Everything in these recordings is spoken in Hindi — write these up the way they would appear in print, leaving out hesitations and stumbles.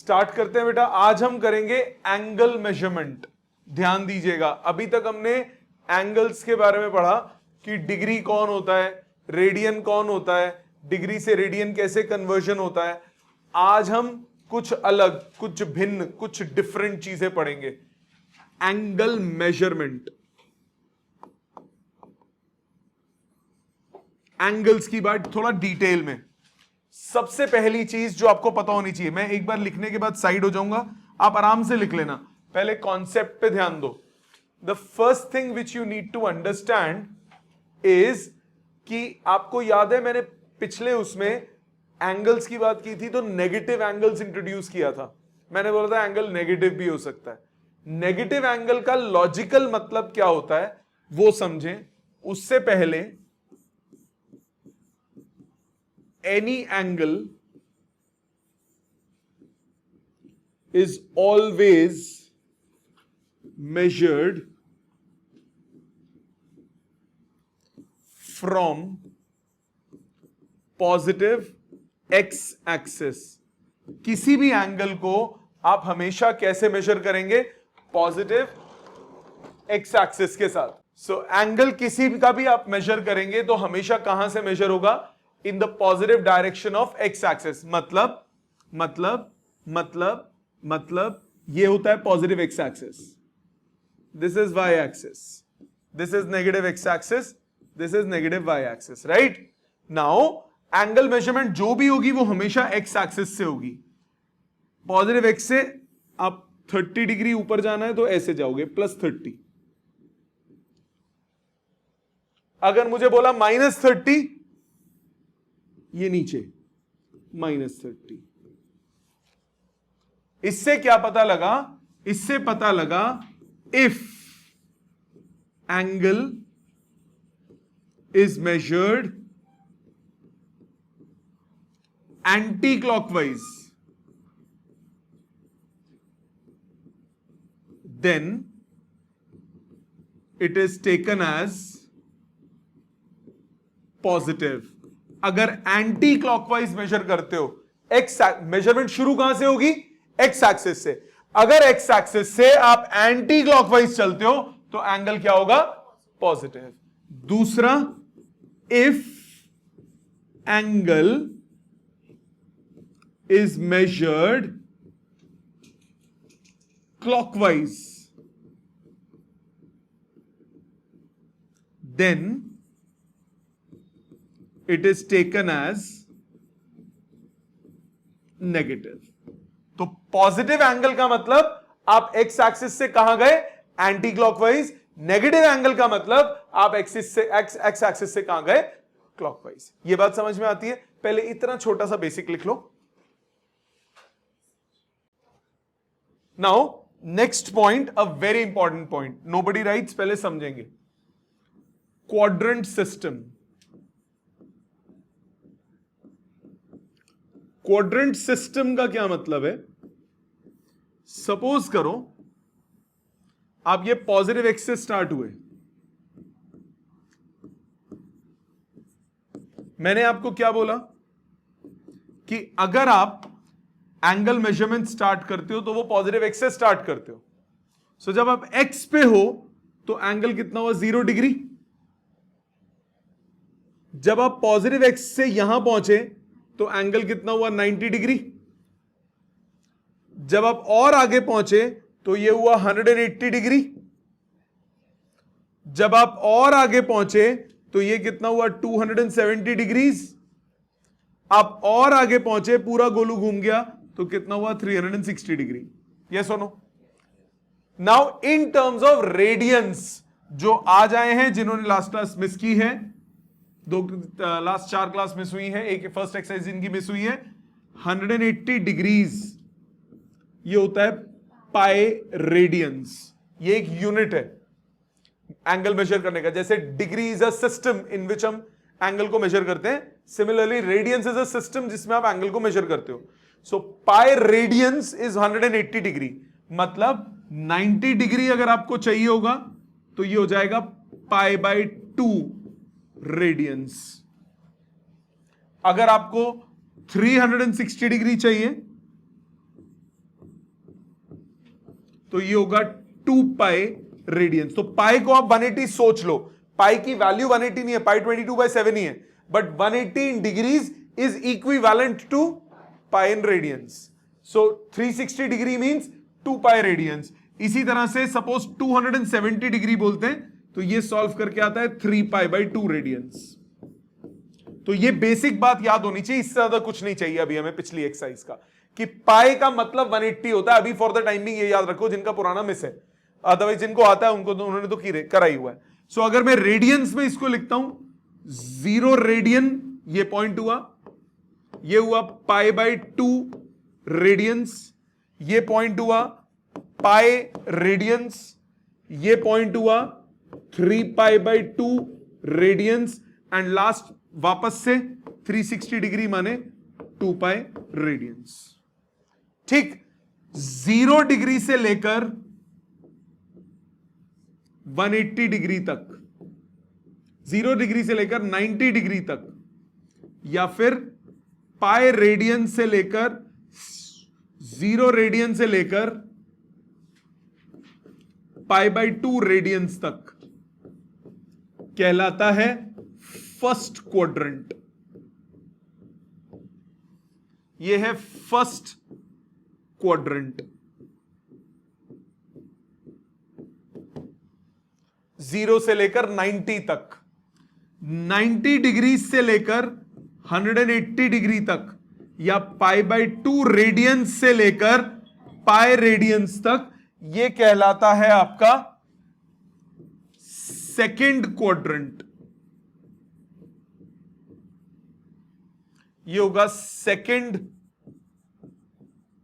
स्टार्ट करते हैं बेटा। आज हम करेंगे एंगल मेजरमेंट। ध्यान दीजिएगा, अभी तक हमने एंगल्स के बारे में पढ़ा कि डिग्री कौन होता है, रेडियन कौन होता है, डिग्री से रेडियन कैसे कन्वर्जन होता है। आज हम कुछ अलग, कुछ भिन्न, कुछ डिफरेंट चीजें पढ़ेंगे। एंगल मेजरमेंट, एंगल्स की बात थोड़ा डिटेल में। सबसे पहली चीज जो आपको पता होनी चाहिए, मैं एक बार लिखने के बाद साइड हो जाऊंगा, आप आराम से लिख लेना, पहले कॉन्सेप्ट पे ध्यान दो। The first thing which you need to understand is कि आपको याद है मैंने पिछले उसमें एंगल्स की बात की थी, तो नेगेटिव एंगल्स इंट्रोड्यूस किया था। मैंने बोला था एंगल नेगेटिव भी हो सकता है। नेगेटिव एंगल का लॉजिकल मतलब क्या होता है वो समझें। उससे पहले any angle is always measured from positive x axis। किसी भी एंगल को आप हमेशा कैसे मेजर करेंगे? पॉजिटिव x एक्सिस के साथ। सो एंगल किसी का भी आप मेजर करेंगे तो हमेशा कहां से मेजर होगा? In the positive direction of x axis. मतलब ये होता है positive x axis, this is y axis, this is negative x axis, this is negative y axis, right? Now angle measurement जो भी होगी वो हमेशा एक्स एक्सिस से होगी। पॉजिटिव एक्स से आप 30 डिग्री ऊपर जाना है तो ऐसे जाओगे +30। अगर मुझे बोला -30, ये नीचे -30। इससे क्या पता लगा? इससे पता लगा if angle is measured anti clockwise, then it is taken as positive. अगर एंटी क्लॉकवाइज मेजर करते हो, एक्स मेजरमेंट शुरू कहां से होगी? एक्स एक्सिस से। अगर एक्स एक्सिस से आप एंटी क्लॉकवाइज चलते हो तो एंगल क्या होगा? पॉजिटिव। दूसरा, if angle is measured clockwise, then it is taken as negative. तो पॉजिटिव एंगल का मतलब आप एक्स एक्सिस से कहां गए? Anti clockwise. नेगेटिव एंगल का मतलब आप एक्स एक्सिस से कहां गए? क्लॉकवाइज। ये बात समझ में आती है? पहले इतना छोटा सा बेसिक लिख लो। Now next point, a very important point, nobody writes, पहले समझेंगे। Quadrant system. क्वाड्रेंट सिस्टम का क्या मतलब है? सपोज करो आप ये पॉजिटिव एक्स से स्टार्ट हुए, मैंने आपको क्या बोला कि अगर आप एंगल मेजरमेंट स्टार्ट करते हो तो वो पॉजिटिव एक्स से स्टार्ट करते हो। सो जब आप एक्स पे हो तो एंगल कितना हुआ? 0 डिग्री। जब आप पॉजिटिव एक्स से यहां पहुंचे तो एंगल कितना हुआ? 90 डिग्री। जब आप और आगे पहुंचे तो यह हुआ 180 डिग्री। जब आप और आगे पहुंचे तो यह कितना हुआ? 270 डिग्रीज। आप और आगे पहुंचे, पूरा गोलू घूम गया तो कितना हुआ? 360 डिग्री। यस और no? Now in terms of radians, जो आज आए हैं जिन्होंने लास्ट क्लास मिस की है, लास्ट 4 क्लास मिस हुई है, एक फर्स्ट एक्सरसाइज इनकी मिस हुई है, 180 डिग्रीज ये होता है पाई रेडियंस। ये एक यूनिट है एंगल मेजर करने का। जैसे degree is a system in which हम एंगल को मेजर करते हैं, similarly radians is a system जिसमें आप एंगल को मेजर करते हो। So pi radians is 180 degree. मतलब 90 डिग्री अगर आपको चाहिए होगा तो ये हो जाएगा π/2 रेडियंस। अगर आपको 360 डिग्री चाहिए तो ये होगा 2 पाई रेडियंस। तो पाई को आप 180 सोच लो, पाई की वैल्यू 180 नहीं है, पाई 22/7 ही है, but 180 in degrees is equivalent to pi in radians. So 360 degree means 2 pi radians. इसी तरह से सपोज 270 डिग्री बोलते हैं, तो ये सॉल्व करके आता है 3 पाई/2 रेडियंस। तो ये बेसिक बात याद होनी चाहिए, इससे ज्यादा कुछ नहीं चाहिए अभी हमें पिछली एक्सरसाइज का, कि पाई का मतलब 180 होता है। अभी फॉर द टाइमिंग ये याद रखो, जिनका पुराना मिस है, अदरवाइज जिनको आता है उनको तो उन्होंने तो करा ही हुआ है। सो अगर मैं रेडियंस में इसको लिखता हूं, 0 रेडियन ये पॉइंट हुआ, ये हुआ पाई/2 रेडियंस, ये पॉइंट हुआ पाई रेडियंस, ये पॉइंट हुआ 3 पाई/2 रेडियंस, एंड लास्ट वापस से 360 डिग्री माने 2 पाई रेडियंस। ठीक, 0 डिग्री से लेकर 180 डिग्री तक, 0 डिग्री से लेकर 90 डिग्री तक, या फिर पाई रेडियन से लेकर 0 रेडियन से लेकर पाई/2 रेडियंस तक कहलाता है फर्स्ट क्वाड्रेंट। ये है फर्स्ट क्वाड्रेंट। 0 से लेकर 90 तक, 90 डिग्री से लेकर 180 डिग्री तक, या पाई/2 रेडियंस से लेकर पाई रेडियंस तक, ये कहलाता है आपका सेकेंड क्वाड्रेंट। ये होगा सेकेंड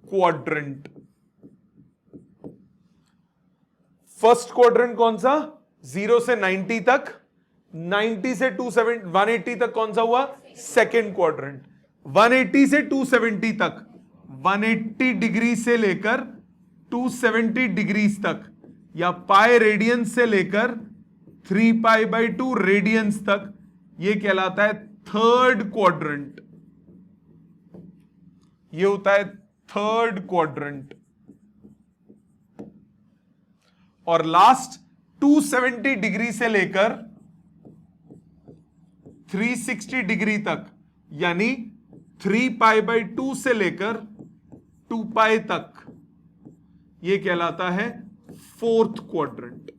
क्वाड्रेंट। फर्स्ट क्वाड्रेंट कौन सा? 0 से 90 तक, 90 से 180 तक कौन सा हुआ? Second quadrant. 180 से 270 तक, 180 डिग्री से लेकर 270 डिग्री तक, या पाई रेडियंस से लेकर 3 पाई/2 रेडियंस तक, यह कहलाता है थर्ड क्वाड्रेंट। ये होता है थर्ड क्वाड्रेंट। और लास्ट 270 डिग्री से लेकर 360 डिग्री तक, यानी 3 पाई/2 से लेकर 2 पाई तक, यह कहलाता है फोर्थ क्वाड्रेंट।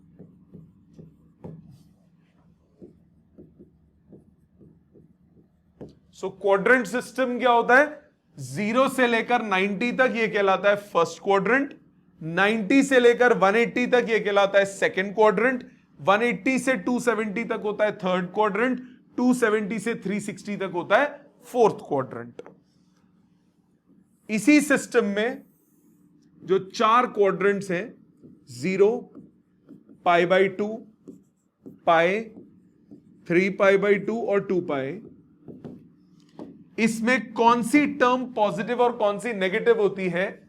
सो क्वाड्रेंट सिस्टम क्या होता है? 0 से लेकर 90 तक यह कहलाता है फर्स्ट क्वाड्रेंट, 90 से लेकर 180 तक यह कहलाता है सेकेंड क्वाड्रेंट, 180 से 270 तक होता है थर्ड क्वाड्रेंट, 270 से 360 तक होता है फोर्थ क्वाड्रेंट। इसी सिस्टम में जो 4 क्वाड्रेंट्स हैं, 0, पाई/2, पाई, 3 पाई/2 और 2 पाई, इसमें कौन सी टर्म पॉजिटिव और कौन सी नेगेटिव होती है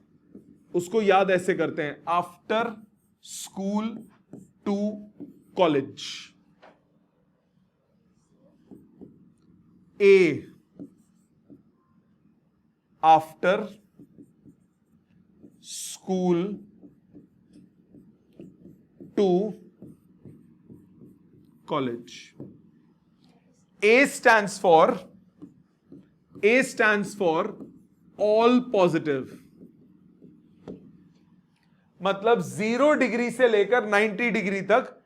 उसको याद ऐसे करते हैं, after school to college. A, after school to college. A stands for all positive, मतलब 0 डिग्री से लेकर 90 डिग्री तक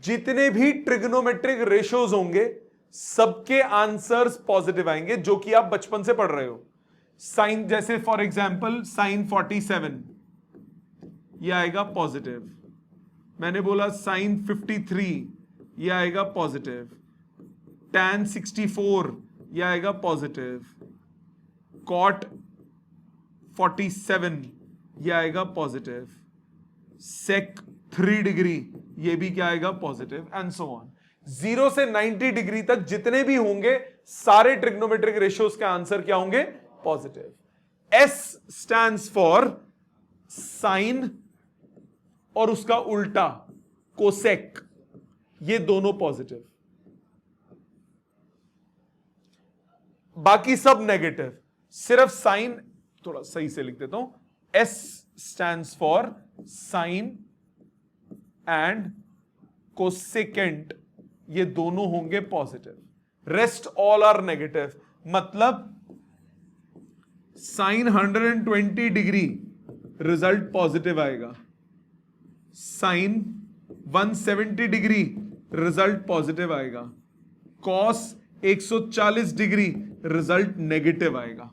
जितने भी ट्रिग्नोमेट्रिक रेशियोज होंगे सबके आंसर्स पॉजिटिव आएंगे, जो कि आप बचपन से पढ़ रहे हो। साइन, जैसे फॉर एग्जांपल साइन 47, ये आएगा पॉजिटिव। मैंने बोला साइन 53, ये आएगा पॉजिटिव। tan 64, ये आएगा पॉजिटिव। cot 47, ये आएगा पॉजिटिव। sec 3 डिग्री, ये भी क्या आएगा? Positive, and so on. 0 से 90 डिग्री तक जितने भी होंगे सारे ट्रिग्नोमेट्रिक रेशियोज के आंसर क्या होंगे? Positive. S stands for sine और उसका उल्टा कोसेक, ये दोनों पॉजिटिव, बाकी सब नेगेटिव। सिर्फ साइन, थोड़ा सही से लिख देता हूं, S stands for sine and cosecant, ये दोनों होंगे positive, rest all are negative. मतलब साइन 120 डिग्री रिजल्ट पॉजिटिव आएगा, साइन 170 डिग्री रिजल्ट पॉजिटिव आएगा, कॉस 140 डिग्री रिजल्ट नेगेटिव आएगा।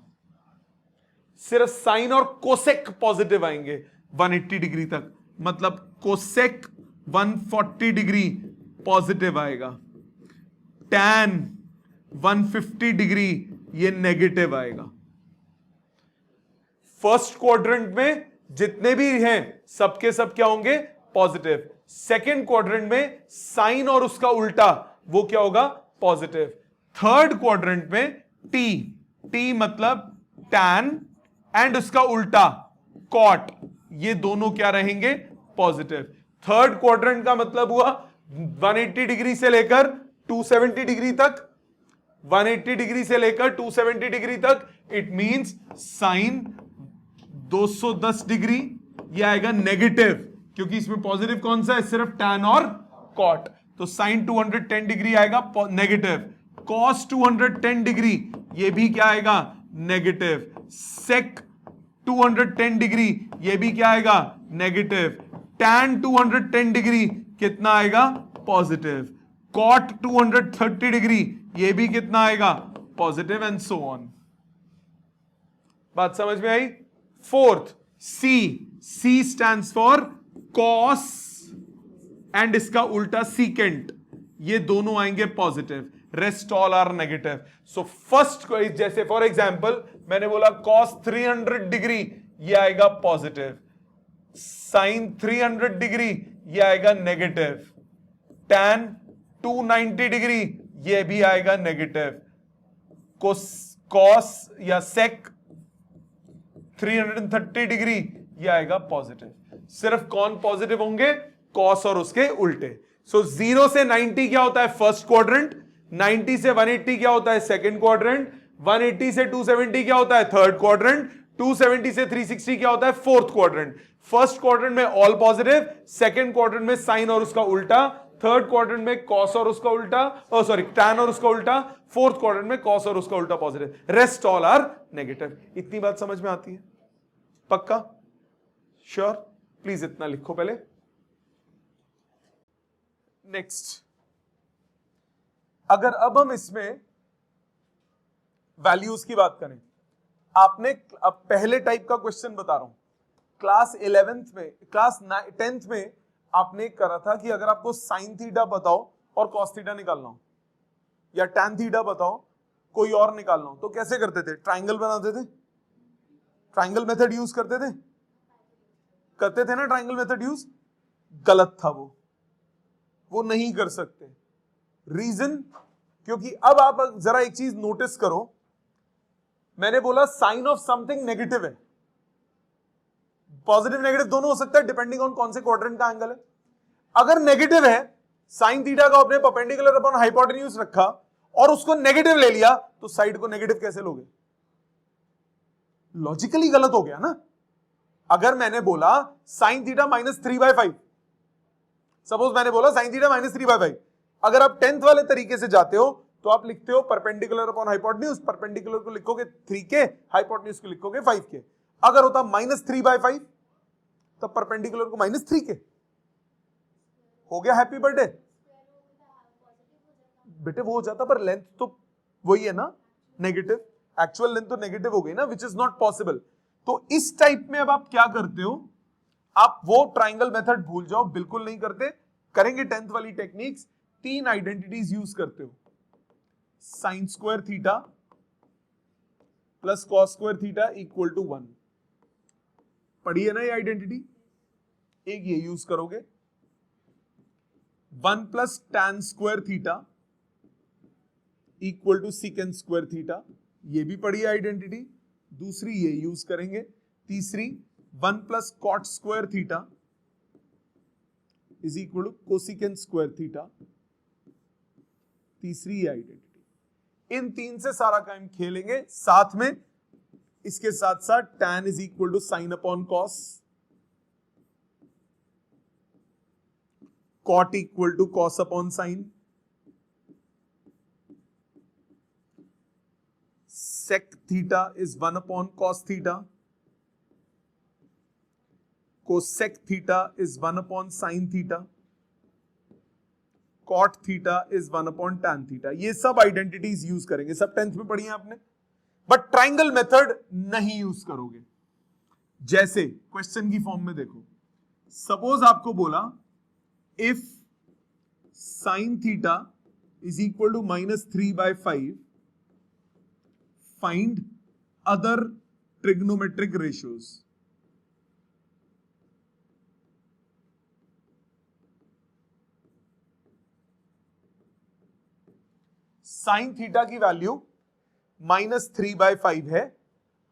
सिर्फ साइन और कोसेक पॉजिटिव आएंगे 180 डिग्री तक, मतलब कोसेक 140 डिग्री पॉजिटिव आएगा, टैन 150 डिग्री ये नेगेटिव आएगा। फर्स्ट क्वाड्रेंट में जितने भी हैं सबके सब क्या होंगे? पॉजिटिव। सेकेंड क्वाड्रेंट में साइन और उसका उल्टा वो क्या होगा? पॉजिटिव। थर्ड क्वाड्रेंट में टी मतलब टैन एंड उसका उल्टा कॉट, ये दोनों क्या रहेंगे? पॉजिटिव। थर्ड क्वाड्रेंट का मतलब हुआ 180 डिग्री से लेकर 270 डिग्री तक, 180 डिग्री से लेकर 270 डिग्री तक, इट मींस साइन 210 डिग्री ये आएगा नेगेटिव, क्योंकि इसमें पॉजिटिव कौन सा है? सिर्फ टैन और कॉट। तो साइन 210 डिग्री आएगा नेगेटिव, कॉस 210 डिग्री ये भी क्या आएगा? नेगेटिव। सेक 210 डिग्री ये भी क्या आएगा? नेगेटिव। टैन 210 डिग्री कितना आएगा? पॉजिटिव। कॉट 230 डिग्री ये भी कितना आएगा? Positive, and so on. बात समझ में आई? Fourth, C stands for cos and इसका उल्टा सीकेंट, ये दोनों आएंगे positive, rest all are negative. So first, जैसे फॉर एग्जांपल मैंने बोला कॉस 300 डिग्री ये आएगा पॉजिटिव, साइन 300 डिग्री ये आएगा नेगेटिव, टैन 290 डिग्री ये भी आएगा नेगेटिव, कॉस या सेक 330 डिग्री ये आएगा पॉजिटिव। सिर्फ कौन पॉजिटिव होंगे? कॉस और उसके उल्टे। सो 0 से 90 क्या होता है? First quadrant. 90 से 180 क्या होता है? Second quadrant. 180 से 270 क्या होता है? Third quadrant. 270 से 360 क्या होता है? Fourth quadrant. फर्स्ट क्वाड्रेंट में ऑल पॉजिटिव, सेकंड क्वाड्रेंट में साइन और उसका उल्टा, थर्ड क्वाड्रेंट में कॉस और उसका उल्टा, टैन और उसका उल्टा, फोर्थ क्वाड्रेंट में कॉस और उसका उल्टा positive, rest all are negative. इतनी बात समझ में आती है? पक्का? श्योर? प्लीज इतना लिखो पहले। नेक्स्ट, अगर अब हम इसमें वैल्यूज की बात करें, आपने अब पहले टाइप का क्वेश्चन बता रहा हूं, क्लास 11th में, क्लास 10th में आपने करा था कि अगर आपको साइन थीटा बताओ और कॉस थीटा निकालना हो, या टैन थीटा बताओ कोई और निकालना हो, तो कैसे करते थे? ट्राइंगल बनाते थे, ट्राइंगल मेथड यूज करते थे ना? ट्राइंगल मेथड यूज गलत था, वो नहीं कर सकते। रीजन, क्योंकि अब आप जरा एक चीज नोटिस करो, मैंने बोला साइन ऑफ समथिंग नेगेटिव है, पॉजिटिव नेगेटिव दोनों हो सकता है डिपेंडिंग ऑन कौन से क्वाड्रेंट का एंगल है। अगर नेगेटिव है, साइन थीटा का आपने परपेंडिकुलर अपॉन हाइपोटेन्यूज रखा और उसको नेगेटिव ले लिया, तो साइड को नेगेटिव कैसे लोगे? लॉजिकली गलत हो गया ना। अगर मैंने बोला साइन थीटा -3/5, सपोज मैंने बोला साइन थीटा -3/5, अगर आप 10th वाले तरीके से जाते हो तो आप लिखते हो परपेंडिकुलर अपॉन हाइपोटेन्यूज, परपेंडिकुलर को लिखोगे 3k, हाइपोटेन्यूज को लिखोगे 5k। अगर होता -3/5 तब परपेंडिकुलर को -3k, हो गया हैप्पी बर्थडे बेटे, वो हो जाता, पर लेंथ तो वही है ना, नेगेटिव, एक्चुअल लेंथ तो नेगेटिव हो गई ना, विच इज नॉट पॉसिबल। तो इस टाइप में अब आप क्या करते हो? आप वो ट्राइंगल मेथड भूल जाओ, बिल्कुल नहीं करते। करेंगे 10th वाली टेक्निक्स, 3 आइडेंटिटीज यूज करते हो, sine square theta plus cos square theta equal to 1, पढ़ी है ना ये आइडेंटिटी? एक ये यूज करोगे, 1 plus tan square theta equal to secant square theta, ये भी पढ़ी है आइडेंटिटी। दूसरी ये यूज करेंगे। तीसरी 1 plus cot square theta is equal to cosecant square theta, तीसरी आइडेंटिटी। इन 3 से सारा काम खेलेंगे, साथ में इसके साथ साथ tan is equal to sine upon cos, cot equal to cos upon sine, sec theta is 1 upon cos theta, cosec theta is 1 upon sine theta, cot theta is 1 upon tan theta. ये सब आइडेंटिटीज यूज करेंगे, सब 10th में पढ़ी है आपने, बट ट्राइंगल मेथड नहीं यूज करोगे। जैसे क्वेश्चन की फॉर्म में देखो, सपोज आपको बोला if sine theta is equal to -3/5 find other trigonometric ratios. Sine theta की वैल्यू -3/5 है,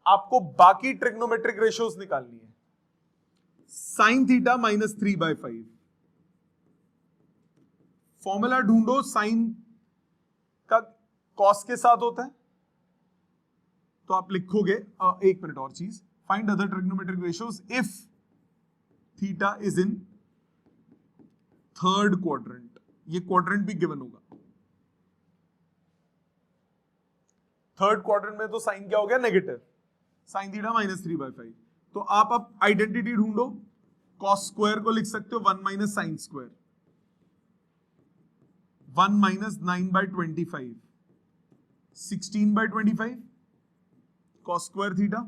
आपको बाकी ट्रिग्नोमेट्रिक रेशियोज निकालनी है। साइन थीटा -3/5, फॉर्मूला ढूंढो, साइन का कॉस के साथ होता है, तो आप लिखोगे एक मिनट और चीज, find other trigonometric ratios if theta is in third quadrant. ये क्वाड्रेंट भी गिवन होगा। थर्ड क्वाड्रेंट में तो साइन क्या हो गया, नेगेटिव, साइन थीटा -3/5। तो आप अब आइडेंटिटी ढूंढो, कॉस स्क्वायर को लिख सकते हो 1 minus sine square, 1 minus 9/25, 16/25 cos square theta.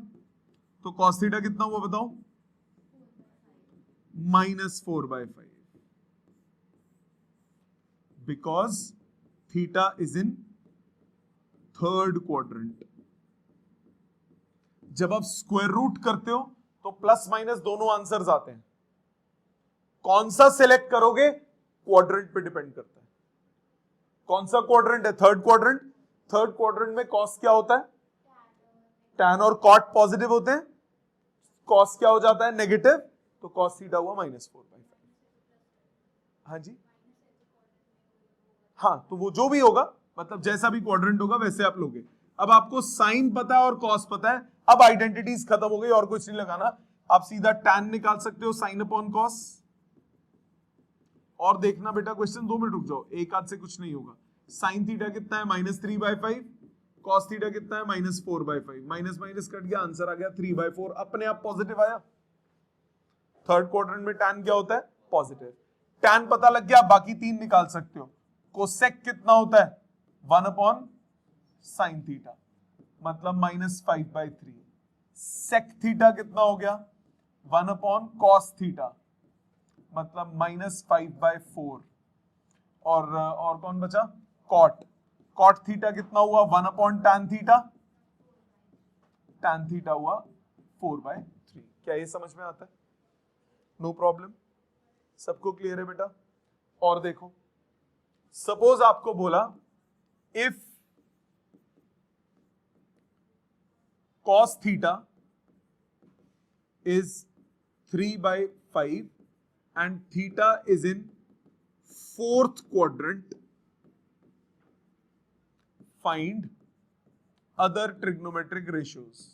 तो कॉस थीटा कितना हुआ बताओ, -4/5, because theta is in third quadrant. जब आप स्क्वायर रूट करते हो तो प्लस माइनस दोनों आंसर्स आते हैं, कौन सा सिलेक्ट करोगे क्वाड्रेंट पे डिपेंड करता है। कौन सा क्वाड्रेंट है, थर्ड क्वाड्रेंट। थर्ड क्वाड्रेंट में कॉस क्या होता है, टैन और कॉट पॉजिटिव होते हैं, कॉस क्या हो जाता है, नेगेटिव, तो कॉस थीटा हुआ -4/5। हाँ जी, हाँ, तो वो जो भी होगा, मतलब जैसा भी क्वाड्रेंट होगा वैसे आप लोगे। अब आपको साइन पता है और कॉस पता है, अब आइडेंटिटीज खत्म हो गई और कुछ नहीं लगाना। आप सीधा टैन निकाल सकते हो, साइन अपॉन कॉस। और देखना बेटा क्वेश्चन, 2 मिनट रुक जाओ, एक हाथ से कुछ नहीं होगा। साइन थीटा कितना है, -3/5, कॉस थीटा कितना है, -4/5, माइनस माइनस कट गया, आंसर आ गया 3/4, अपने आप पॉजिटिव आया। थर्ड क्वाड्रेंट में टैन क्या होता है, पॉजिटिव। टैन पता लग गया, बाकी 3 निकाल सकते हो। कोसेक कितना होता है, 1 अपॉन साइन थीटा, मतलब -5/3। सेक थीटा कितना हो गया, 1 अपॉन कॉस थीटा, मतलब -5/4। और कौन बचा, कॉट। कॉट थीटा कितना हुआ, 1 upon tan theta, tan theta हुआ 4/3। क्या ये समझ में आता है, नो प्रॉब्लम, सबको क्लियर है बेटा। और देखो, सपोज आपको बोला if cos theta is 3/5 and theta is in fourth quadrant, find other trigonometric ratios।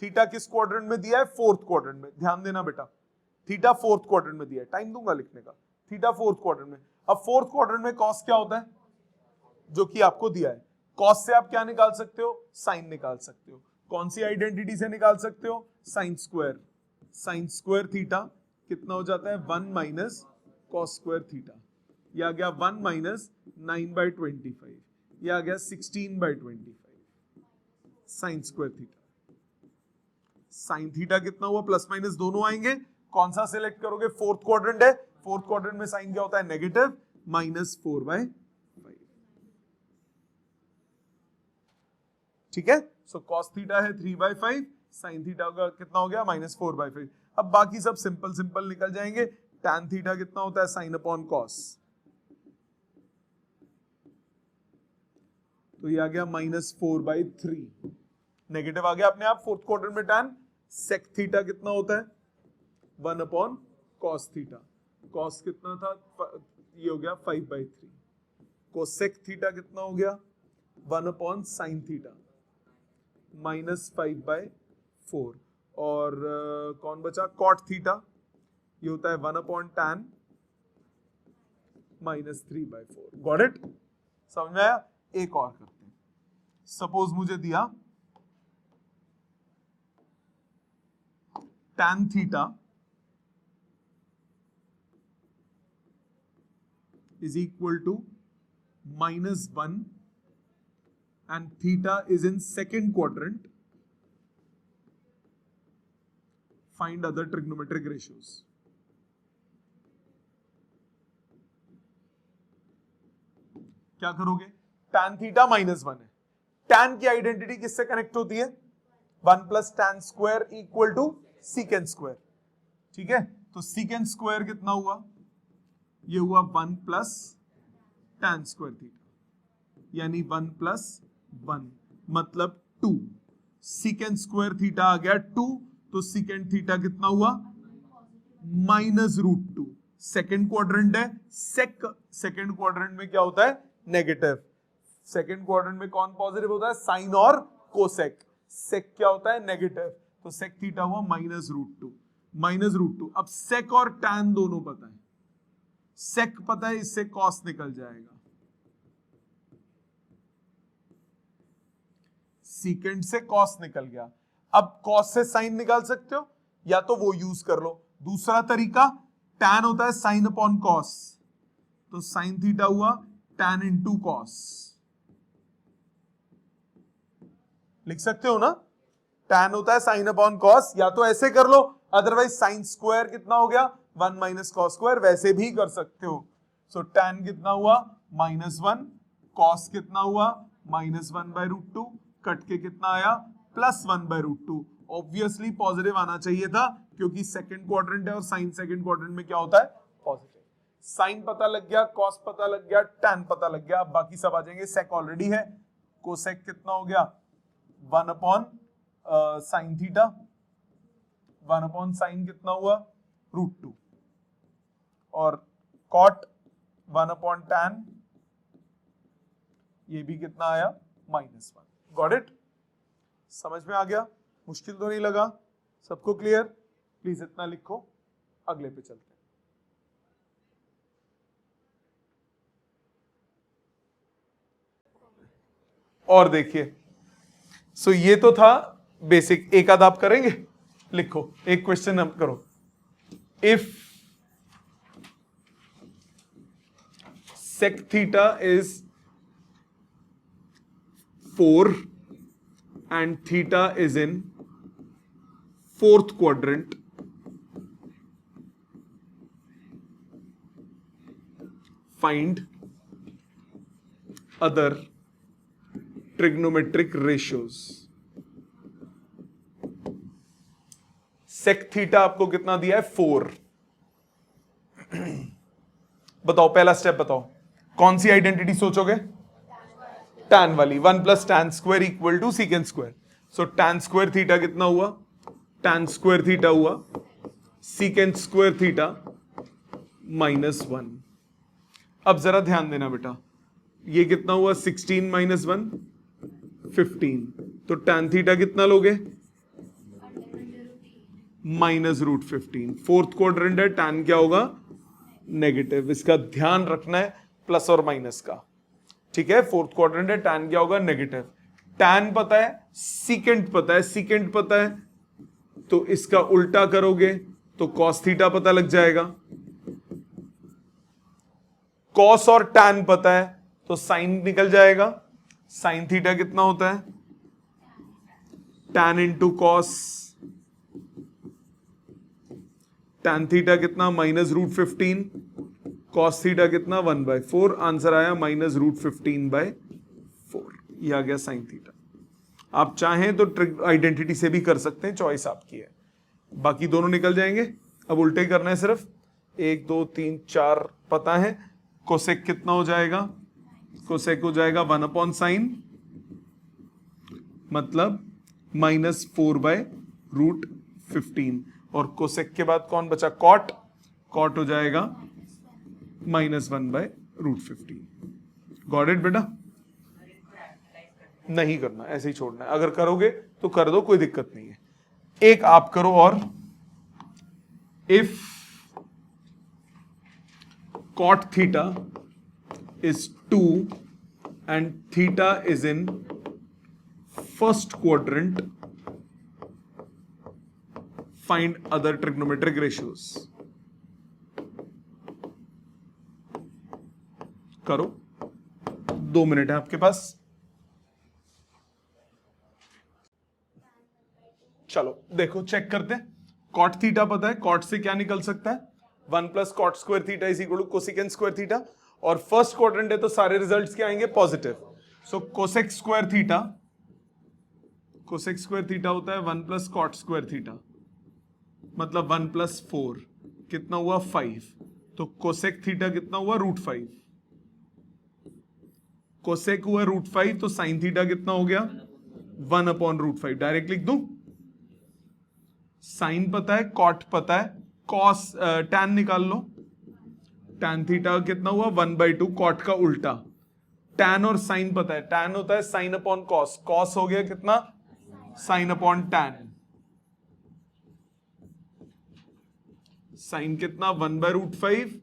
Theta किस क्वाड्रेंट में दिया है, फोर्थ क्वाड्रेंट में। ध्यान देना बेटा, थीटा फोर्थ क्वाड्रेंट में दिया है, टाइम दूंगा लिखने का। थीटा फोर्थ क्वाड्रेंट में। अब फोर्थ क्वाड्रेंट में कॉस क्या होता है, जो कि आपको दिया है। कॉस से आप क्या निकाल सकते हो, साइन निकाल सकते हो। कौन सी आइडेंटिटी से निकाल सकते हो, sine square. Sign square theta कितना हो जाता है, 1 माइनस कॉस स्क्वायर थीटा। यह आ गया 1 माइनस 9/25, यह आ गया 16/25 sign square theta. Sine theta कितना हुआ, प्लस माइनस दोनों आएंगे। कौन सा सिलेक्ट करोगे, फोर्थ क्वाड्रेंट है, फोर्थ क्वाड्रेंट में साइन क्या होता है, नेगेटिव, -4/5। ठीक है, सो कॉस थीटा है 3/5, साइन थीटा का कितना हो गया, -4/5। अब बाकी सब सिंपल सिंपल निकल जाएंगे। टैन थीटा कितना होता है, साइन अपॉन कॉस, तो ये आ गया -4/3, नेगेटिव आ गया अपने आप फोर्थ क्वाड्रेंट में टैन। सेक थीटा कितना होता है, 1 अपॉन कॉस थीटा, कॉस कितना था, ये हो गया 5/3। कोसेक थीटा कितना हो गया 1/sin थीटा -5/4 और कौन बचा कॉट थीटा ये होता है 1/tan -3/4। Got it? समझ में आया? एक और करते हैं। सपोज मुझे दिया tan theta is equal to -1 and theta is in second quadrant. Find other trigonometric ratios. क्या करोगे? tan थीटा -1 है। tan की आइडेंटिटी किससे कनेक्ट होती है? 1 + tan square equal to secant square. ठीक है, तो सीकेंट स्क्वायर कितना हुआ? ये हुआ 1 + tan स्क्वायर थीटा यानी 1 + 1 मतलब 2। सीकेंट स्क्वायर थीटा आ गया 2, तो सीकेंट थीटा कितना हुआ? -√2। सेकेंड क्वाड्रेंट है, सेकेंड क्वाड्रेंट में क्या होता है? नेगेटिव। सेकेंड क्वाड्रेंट में कौन पॉजिटिव होता है? साइन और कोसेक। सेक क्या होता है? नेगेटिव। तो सेक थीटा हुआ -√2। अब सेक और टैन दोनों पता है। सेक पता है, इससे कॉस निकल जाएगा, सीकेंट से कॉस निकल गया। अब कॉस से साइन निकाल सकते हो, या तो वो यूज कर लो। दूसरा तरीका, टैन होता है साइन अपॉन कॉस, तो साइन थीटा हुआ टैन इंटू कॉस। लिख सकते हो ना? टैन होता है साइन अपॉन कॉस, या तो ऐसे कर लो, अदरवाइज साइन स्क्वायर कितना हो गया? 1 - कॉस स्क्वायर, वैसे भी कर सकते हो। सो टैन कितना हुआ? -1, कॉस कितना हुआ? -1/√2, कट के कितना आया? +1/√2। ऑब्वियसली पॉजिटिव आना चाहिए था, क्योंकि सेकंड क्वाड्रेंट है और साइन सेकंड क्वाड्रेंट में क्या होता है? पॉजिटिव। साइन पता लग गया, कॉस पता लग गया, टैन पता लग गया, बाकी सब आ जाएंगे। सेक ऑलरेडी है, कोसेक कितना हो गया? 1/sin थीटा, 1/sin कितना हुआ? √2, और कॉट 1/tan, ये भी कितना आया? -1। Got it? समझ में आ गया? मुश्किल तो नहीं लगा? सबको क्लियर? प्लीज इतना लिखो, अगले पे चलते हैं। और देखिए, सो ये तो था बेसिक। एक आध आप करेंगे? लिखो, एक क्वेश्चन हम करो। If sec theta is 4 and theta is in fourth quadrant, find other trigonometric ratios. sec theta आपको कितना दिया है? 4। बताओ, पहला स्टेप बताओ, कौन सी आइडेंटिटी सोचोगे? tan वाली। 1 + tan square equal to secant square. So tan square theta कितना हुआ? tan स्क्वायर थीटा हुआ सीकेंट स्क्वायर थीटा -1। अब जरा ध्यान देना बेटा, ये कितना हुआ? 16 - 1 15। तो tan थीटा कितना लोगे? -√15। फोर्थ क्वाड्रेंट है, tan क्या होगा? नेगेटिव। इसका ध्यान रखना है, प्लस और माइनस का। ठीक है, फोर्थ क्वाड्रेंट है, tan क्या होगा? नेगेटिव। tan पता है, सीकेंट पता है, सीकेंट पता है, तो इसका उल्टा करोगे तो cos थीटा पता लग जाएगा। cos और tan पता है तो sin निकल जाएगा। sin थीटा कितना होता है? tan into cos. tan theta कितना? -√15। cos थीटा कितना? 1/4। आंसर आया -√15/4। ये आ गया sin थीटा। आप चाहें तो आइडेंटिटी से भी कर सकते हैं, चॉइस आपकी है। बाकी दोनों निकल जाएंगे। अब उल्टे करना है सिर्फ। 1 2 3 4 पता है। कोसेक कितना हो जाएगा? कोसेक हो जाएगा 1/sin, मतलब -4/√15। और कोसेक के बाद कौन बचा? कॉट। कॉट हो जाएगा -1/√15। गॉट इट बेटा? नहीं करना, ऐसे ही छोड़ना है। अगर करोगे तो कर दो, कोई दिक्कत नहीं है। एक आप करो और, if cot theta is 2 and theta is in first quadrant, find other trigonometric ratios. करो, 2 मिनट है आपके पास। चलो देखो, चेक करते हैं। कॉट थीटा पता है, कॉट से क्या निकल सकता है? 1 plus cot square theta is equal to cosecant square theta, और फर्स्ट क्वाड्रेंट है तो सारे रिजल्ट्स क्या आएंगे? Positive. So cosec square theta, cosec square theta होता है 1 प्लस कॉट स्क्वायर थीटा, मतलब 1 प्लस 4 कितना हुआ? 5। तो कोसेक थीटा कितना हुआ? √5। कोसेक हुआ √5, तो साइन थीटा कितना हो गया? 1/√5। डायरेक्ट लिख दूं? साइन पता है, कॉट पता है, कॉस टैन निकाल लो। टैन थीटा कितना हुआ? 1/2। कॉट का उल्टा। टैन और साइन पता है, टैन होता है साइन अपॉन कॉस, कॉस हो गया कितना? Sine upon tan. साइन कितना? 1/√5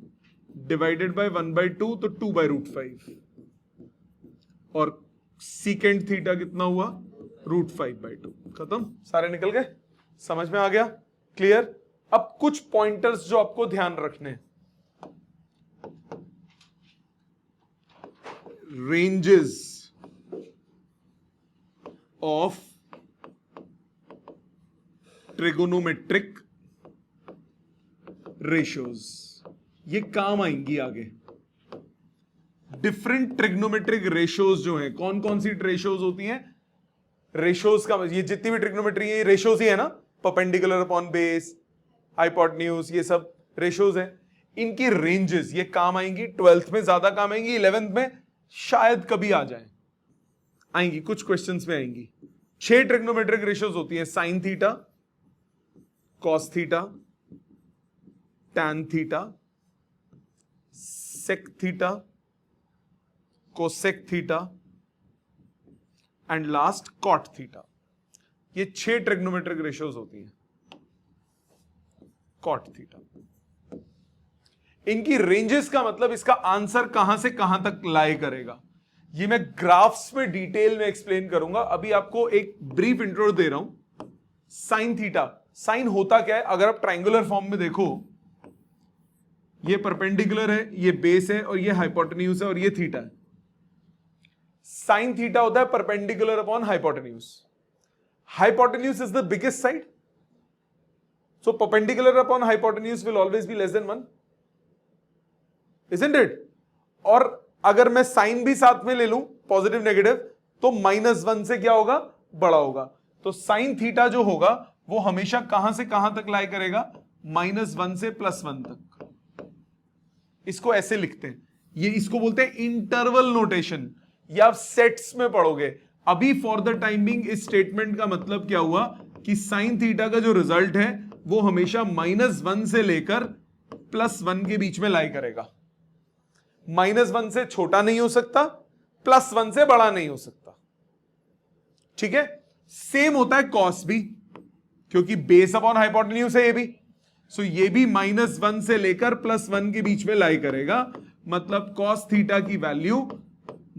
डिवाइडेड बाय 1/2, तो 2/√5। और सीकेंट थीटा कितना हुआ? √5/2। खत्म, सारे निकल गए। समझ में आ गया? क्लियर? अब कुछ पॉइंटर्स जो आपको ध्यान रखने, रेंजेस ऑफ ट्रिगोनोमेट्रिक रेशियोज, ये काम आएंगी आगे। डिफरेंट ट्रिग्नोमेट्रिक रेशियोज जो है, कौन कौन सी रेशियोज होती हैं? रेशियोज का ये जितनी भी ट्रिग्नोमेट्री है, रेशियोज ही है ना, परपेंडिकुलर अपॉन बेस, हाइपोटेन्यूज, ये सब रेशियोज हैं। इनकी रेंजेस ये काम आएंगी, 12th में ज्यादा काम आएंगी, 11th में शायद कभी आ जाए, आएंगी कुछ क्वेश्चंस में आएंगी। 6 ट्रिग्नोमेट्रिक रेशियोज होती हैं, sine theta, cos theta, tan theta, sec theta, cosec theta and last cot theta. ये 6 ट्रिग्नोमेट्रिक रेशियोज होती हैं। कॉट थीटा, इनकी रेंजेस का मतलब इसका आंसर कहां से कहां तक लाई करेगा, ये मैं ग्राफ्स में डिटेल में एक्सप्लेन करूंगा। अभी आपको एक ब्रीफ इंट्रो दे रहा हूं। साइन थीटा, साइन होता क्या है? अगर आप ट्रायंगुलर फॉर्म में देखो, ये परपेंडिकुलर है, ये बेस है, और ये हाइपोटेन्यूज है, और ये थीटा है। साइन थीटा होता है perpendicular upon hypotenuse. Hypotenuse is the biggest side, so perpendicular upon hypotenuse will always be less than 1, isn't it? और अगर मैं साइन भी साथ में ले लूं, पॉजिटिव नेगेटिव, तो -1 से क्या होगा? बड़ा होगा। तो साइन थीटा जो होगा वो हमेशा कहां से कहां तक लाई करेगा? -1 से +1 तक। इसको ऐसे लिखते हैं, ये इसको बोलते हैं इंटरवल नोटेशन, या आप सेट्स में पढ़ोगे। अभी फॉर द टाइम बिंग इस स्टेटमेंट का मतलब क्या हुआ कि साइन थीटा का जो रिजल्ट है वो हमेशा -1 से लेकर +1 के बीच में लाई करेगा। -1 से छोटा नहीं हो सकता, +1 से बड़ा नहीं हो सकता। ठीक है? सेम होता है कॉस भी, क्योंकि बेस अपॉन हाइपोटेन्यूज है ये भी। सो ये भी -1 से लेकर +1 के बीच में लाई करेगा। मतलब कॉस थीटा की वैल्यू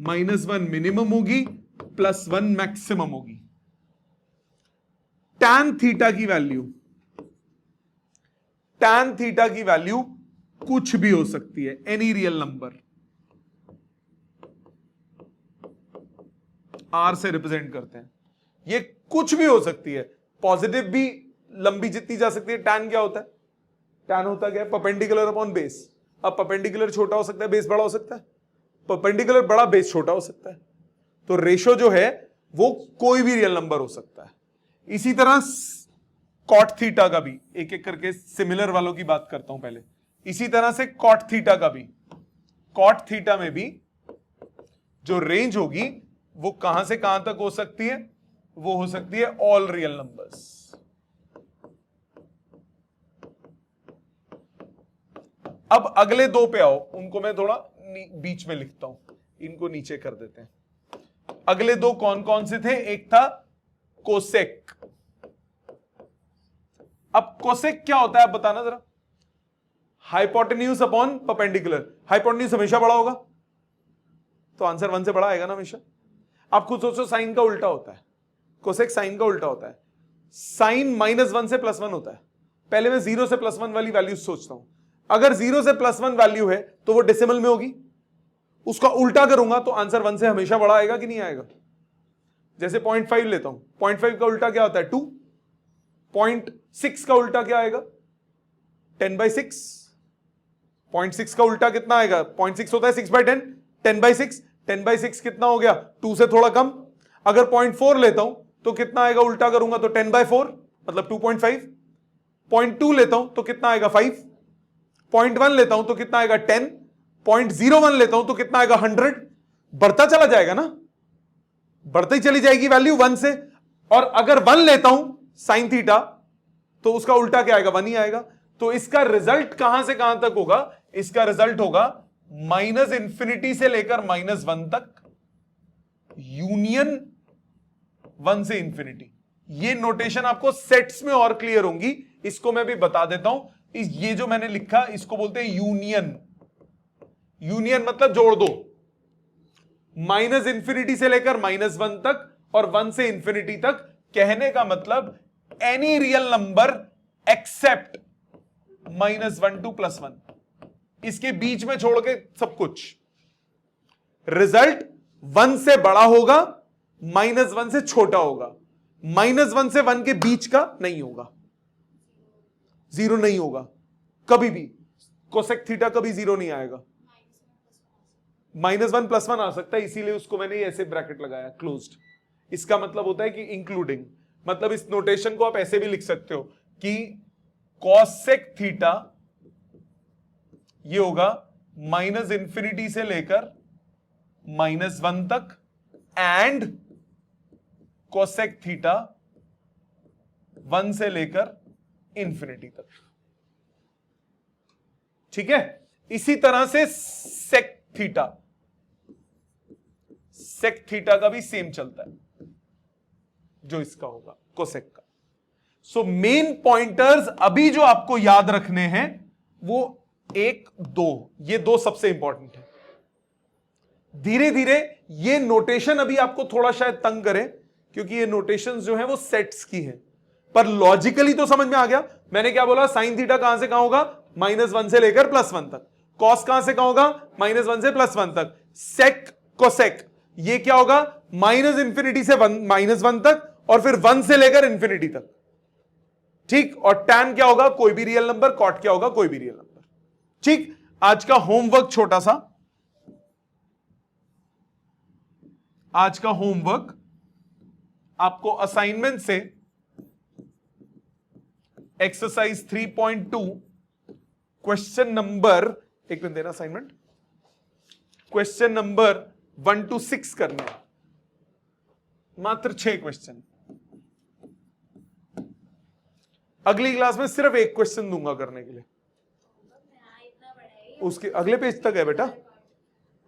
-1 मिनिमम होगी, +1 मैक्सिमम होगी। टैन थीटा की वैल्यू, टैन थीटा की वैल्यू कुछ भी हो सकती है, एनी रियल नंबर, आर से रिप्रेजेंट करते हैं। ये कुछ भी हो सकती है, पॉजिटिव भी लंबी जितनी जा सकती है। टैन क्या होता है? टैन होता क्या है? Perpendicular upon base. अब परपेंडिकुलर छोटा हो सकता है, बेस बड़ा हो सकता है, परपेंडिकुलर बड़ा, बेस छोटा हो सकता है। तो रेशो जो है वो कोई भी रियल नंबर हो सकता है। इसी तरह कॉट थीटा का भी, एक एक करके सिमिलर वालों की बात करता हूं पहले। इसी तरह से कॉट थीटा का भी, कॉट थीटा में भी जो रेंज होगी वो कहां से कहां तक हो सकती है? वो हो सकती है ऑल रियल नंबर्स। अब अगले दो पे आओ, उनको मैं थोड़ा बीच में लिखता हूं। इनको नीचे कर देते हैं। अगले दो कौन कौन से थे? एक था कोसेक। अब कोसेक क्या होता है आप बताना जरा। Hypotenuse upon perpendicular. हाइपोटेन्यूज हमेशा बड़ा होगा, तो आंसर 1 से बड़ा आएगा ना हमेशा। आप खुद सोचो, साइन का उल्टा होता है, कोसेक साइन का उल्टा होता है। साइन -1 से +1 होता है। पहले मैं 0 से +1 वाली वैल्यू सोचता हूं। अगर 0 से +1 वैल्यू है तो वो डेसिमल में होगी, उसका उल्टा करूंगा तो आंसर 1 से हमेशा बड़ा आएगा कि नहीं आएगा। जैसे 0.5 लेता हूं, 0.5 का उल्टा क्या होता है? 2। 0.6 का उल्टा क्या आएगा? 10/6। 0.6 का उल्टा कितना आएगा? 0.6 होता है 6/10, 10/6। 10/6 कितना हो गया? 2 से थोड़ा कम। अगर 0.4 लेता हूं तो कितना आएगा? उल्टा करूंगा तो 10/4 मतलब 2.5। 0.2 लेता हूं तो कितना आएगा? 5। 0.1 लेता हूं तो कितना आएगा? 10। 0.01 लेता हूं तो कितना आएगा? 100। बढ़ता चला जाएगा ना, बढ़ती चली जाएगी वैल्यू 1 से। और अगर 1 लेता हूं साइन थीटा तो उसका उल्टा क्या आएगा? 1 ही आएगा। तो इसका रिजल्ट कहां से कहां तक होगा? इसका रिजल्ट होगा -∞ से लेकर -1 तक, यूनियन 1 से इंफिनिटी। ये नोटेशन आपको सेट्स में और क्लियर होंगी, इसको मैं भी बता देता हूं। ये जो मैंने लिखा इसको बोलते हैं यूनियन। यूनियन मतलब जोड़ दो, -∞ से लेकर -1 तक और 1 से इंफिनिटी तक। कहने का मतलब any real number except -1 to +1, इसके बीच में छोड़ के सब कुछ। रिजल्ट 1 से बड़ा होगा, -1 से छोटा होगा, -1 से 1 के बीच का नहीं होगा, 0 नहीं होगा कभी भी। कोसेक थीटा कभी 0 नहीं आएगा। -1 +1 आ सकता है, इसीलिए उसको मैंने ऐसे ब्रैकेट लगाया क्लोज्ड। इसका मतलब होता है कि इंक्लूडिंग। मतलब इस नोटेशन को आप ऐसे भी लिख सकते हो कि कोसेक थीटा ये होगा -∞ से लेकर -1 तक एंड कोसेक थीटा 1 से लेकर इंफिनिटी तक। ठीक है। इसी तरह से सेक थीटा का भी सेम चलता है जो इसका होगा कोसेक का। सो मेन पॉइंटर्स अभी जो आपको याद रखने हैं वो 1, 2, ये 2 सबसे इंपॉर्टेंट है। धीरे धीरे ये नोटेशन अभी आपको थोड़ा शायद तंग करे क्योंकि ये नोटेशंस जो है वो सेट्स की है, पर लॉजिकली तो समझ में आ गया। मैंने क्या बोला? साइन थीटा कहां से कहां होगा? -1 से लेकर +1 तक। कॉस कहां से कहां होगा? -1 से +1 तक। सेक कोसेक ये क्या होगा? -∞ से -1 तक और फिर 1 से लेकर इंफिनिटी तक। ठीक। और टैन क्या होगा? कोई भी रियल नंबर। कॉट क्या होगा? कोई भी रियल नंबर। ठीक। आज का होमवर्क छोटा सा, आज का होमवर्क आपको असाइनमेंट से एक्सरसाइज 3.2 क्वेश्चन नंबर, एक मिनट देना असाइनमेंट, क्वेश्चन नंबर 1 to 6 करना है। मात्र 6 क्वेश्चन। अगली क्लास में सिर्फ 1 क्वेश्चन दूंगा करने के लिए। उसके अगले पेज तक है बेटा,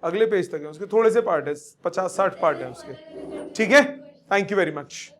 अगले पेज तक है, उसके थोड़े से पार्ट है, 50-60 पार्ट है उसके। ठीक है। Thank you very much.